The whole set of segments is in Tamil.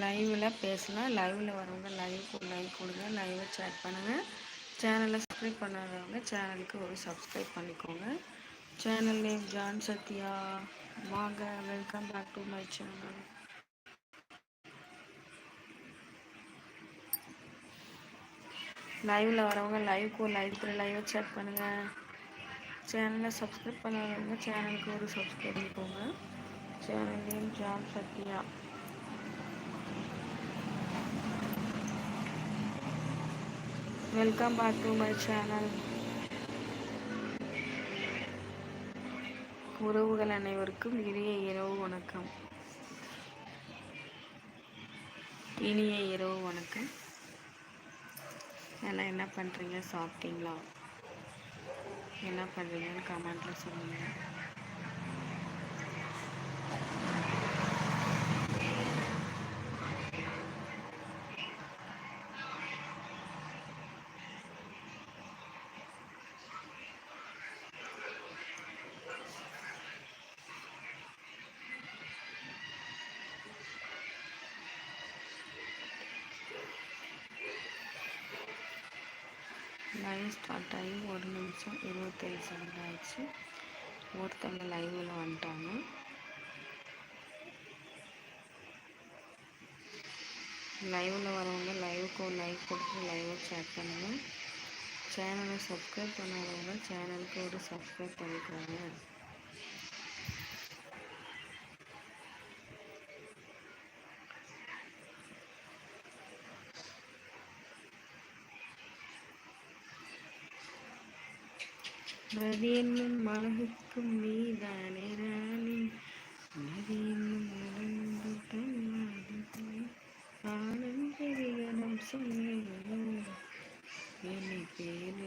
லைவில் பேசலாம். லைவில் வரவங்க லைக் கொடுங்க, லைவை சேட் பண்ணுங்கள். சேனலை சப்ஸ்கிரைப் பண்ணாதவங்க சேனலுக்கு ஒரு சப்ஸ்கிரைப் பண்ணிக்கோங்க. Channel name John Sathya. வாங்க, welcome back to my channel. லைவில் வரவங்க லைவை சேட் பண்ணுங்கள். சேனலை சப்ஸ்கிரைப் பண்ணாதவங்க சேனலுக்கு ஒரு சப்ஸ்கிரைப் பண்ணிக்கோங்க. Channel name John Sathya. Welcome back to my channel. உறவுகள் அனைவருக்கும் இனிய இரவு வணக்கம். இனிய இரவு வணக்கம். எல்லாம் என்ன பண்ணுறீங்க? சாப்பிட்டீங்களா? என்ன பண்ணுறீங்கன்னு கமெண்ட்டில் சொல்லுங்கள். லைவ் ஸ்டார்ட் ஆகி 1 நிமிஷம் 27 செகண்ட் ஆயிடுச்சு. ஒருத்தவங்க லைவில் வந்துட்டாங்க. லைவில் வரவங்க லைவுக்கு ஒரு லைக் கொடுத்து லைவை சேட் பண்ணுங்கள். சேனலை சப்ஸ்கிரைப் பண்ணாதவங்க சேனலுக்கு ஒரு சப்ஸ்கிரைப் பண்ணிக்கோங்க. நதி என்னும் மனதுக்கும் நீதானே ராணி, நதி என்னும் ஆனந்தம் சொல்லுகிறோ என்னை பேர்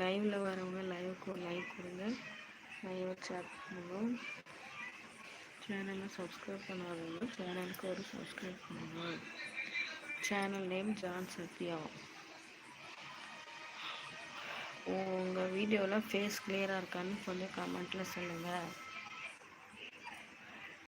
லைவில் வரவங்க லைவுக்கு ஒரு லைக் கொடுங்க, லைவை சேட் பண்ணுவோம். சேனலை சப்ஸ்கிரைப் பண்ணாதவங்க சேனலுக்கு ஒரு சப்ஸ்கிரைப் பண்ணுங்க. Channel name John Sathya. உங்கள் வீடியோவில் ஃபேஸ் கிளியராக இருக்கான்னு கொஞ்சம் கமெண்ட்டில் சொல்லுங்கள்.